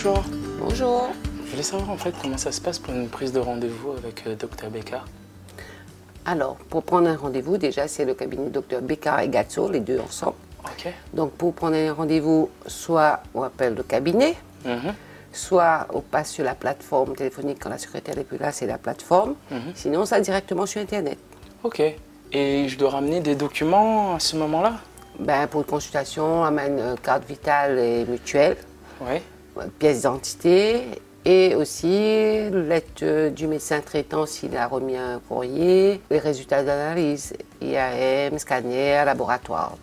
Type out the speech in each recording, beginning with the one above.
Bonjour. Bonjour. Je voulais savoir en fait comment ça se passe pour une prise de rendez-vous avec Dr Beccard. Alors, pour prendre un rendez-vous, déjà, c'est le cabinet Dr Beccard et Gatso, les deux ensemble. Ok. Donc, pour prendre un rendez-vous, soit on appelle le cabinet, soit on passe sur la plateforme téléphonique quand la secrétaire n'est plus là, c'est la plateforme. Sinon, ça directement sur Internet. Ok. Et je dois ramener des documents à ce moment-là? Ben, pour une consultation, on amène carte vitale et mutuelle, Oui. pièce d'identité et aussi lettre du médecin traitant s'il a remis un courrier, les résultats d'analyse, IAM, scanner, laboratoire.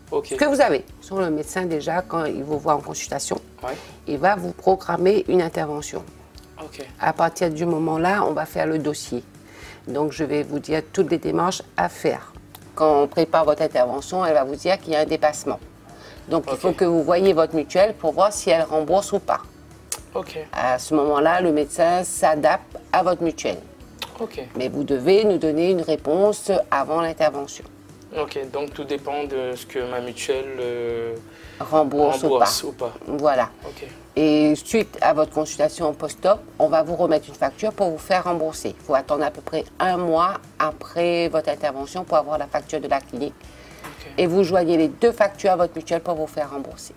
Ok. Ce que vous avez. Sur le médecin déjà, quand il vous voit en consultation, Ouais. il va vous programmer une intervention. Ok. À partir du moment-là, on va faire le dossier. Donc je vais vous dire toutes les démarches à faire. Quand on prépare votre intervention, elle va vous dire qu'il y a un dépassement. Donc il faut que vous voyiez votre mutuelle pour voir si elle rembourse ou pas. Ok. À ce moment-là, le médecin s'adapte à votre mutuelle. Ok. Mais vous devez nous donner une réponse avant l'intervention. Ok. Donc tout dépend de ce que ma mutuelle Rembourse rembourse ou pas. Voilà. Ok. Et suite à votre consultation post-op, on va vous remettre une facture pour vous faire rembourser. Il faut attendre à peu près 1 mois après votre intervention pour avoir la facture de la clinique. Ok. Et vous joignez les 2 factures à votre mutuelle pour vous faire rembourser.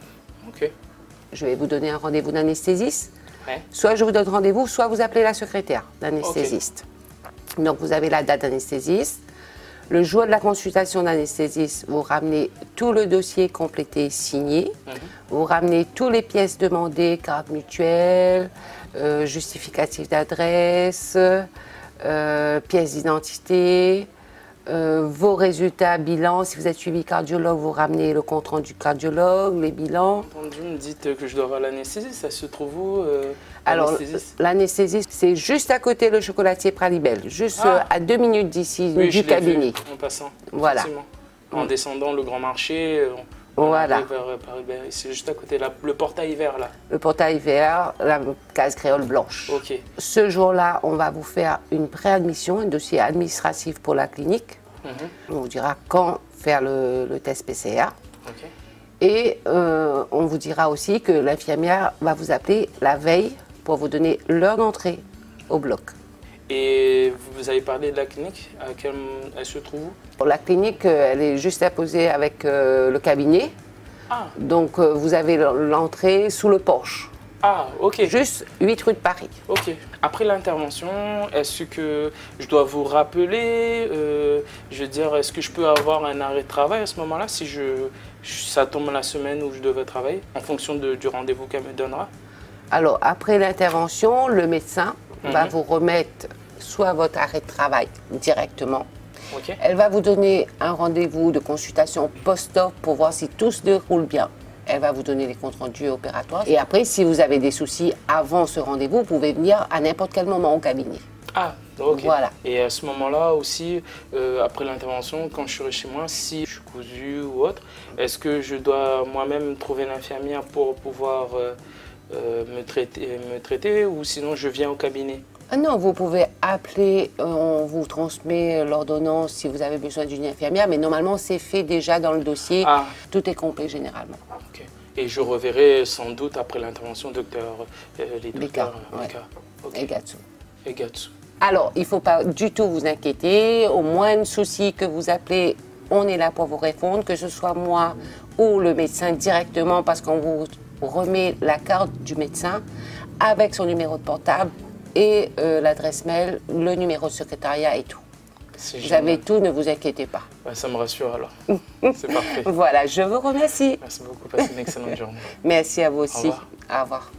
Ok. Je vais vous donner un rendez-vous d'anesthésiste. Ouais. Soit je vous donne rendez-vous, soit vous appelez la secrétaire d'anesthésiste. Donc vous avez la date d'anesthésiste. Le jour de la consultation d'anesthésiste, vous ramenez tout le dossier complété, signé. Vous ramenez toutes les pièces demandées, carte mutuelle, justificatif d'adresse, pièces d'identité, vos résultats, bilan. Si vous êtes suivi cardiologue, vous ramenez le compte rendu cardiologue, les bilans. Entendu, me dites que je dois avoir l'anesthésie, ça se trouve où Alors, l'anesthésiste? l'anesthésiste, c'est juste à côté le chocolatier Pralibel, juste à 2 minutes d'ici, Oui, du je l'ai cabinet. vu en passant. Voilà. Effectivement. En descendant le grand marché, on Voilà. arrive vers Paris-Berry. C'est juste à côté, le portail vert là. Le portail vert, la case créole blanche. Ok. Ce jour-là, on va vous faire une préadmission, un dossier administratif pour la clinique. On vous dira quand faire le test PCR. Ok. Et on vous dira aussi que l'infirmière va vous appeler la veille pour vous donner l'heure d'entrée au bloc. Et vous avez parlé de la clinique, à quelle elle se trouve où? Pour la clinique, elle est juste apposée avec le cabinet. Ah. Donc vous avez l'entrée sous le porche. Ah, ok. Juste 8 rue de Paris. Ok. Après l'intervention, est-ce que je dois vous rappeler, je veux dire, est-ce que je peux avoir un arrêt de travail à ce moment-là si ça tombe la semaine où je devais travailler, en fonction du rendez-vous qu'elle me donnera? Alors après l'intervention, le médecin va vous remettre soit votre arrêt de travail directement. Ok. Elle va vous donner un rendez-vous de consultation post-op pour voir si tout se déroule bien. Elle va vous donner les comptes rendus opératoires. Et après, si vous avez des soucis avant ce rendez-vous, vous pouvez venir à n'importe quel moment au cabinet. Ah, ok. Voilà. Et à ce moment-là aussi, après l'intervention, quand je serai chez moi, si je suis cousu ou autre, est-ce que je dois moi-même trouver l'infirmière pour pouvoir me traiter ou sinon je viens au cabinet? Ah non, vous pouvez appeler, on vous transmet l'ordonnance si vous avez besoin d'une infirmière, mais normalement c'est fait déjà dans le dossier, tout est complet généralement. Ok. Et je reverrai sans doute après l'intervention les docteurs Beccard, Ok. et Gatso. Et Gatso. Alors, il ne faut pas du tout vous inquiéter, au moindre souci que vous appelez, on est là pour vous répondre, que ce soit moi ou le médecin directement, parce qu'on vous remet la carte du médecin avec son numéro de portable et l'adresse mail, le numéro de secrétariat et tout. Vous avez tout, ne vous inquiétez pas. Ouais, ça me rassure alors. C'est parfait. Voilà, je vous remercie. Merci beaucoup, passez une excellente journée. Merci à vous aussi. Au revoir. Au revoir.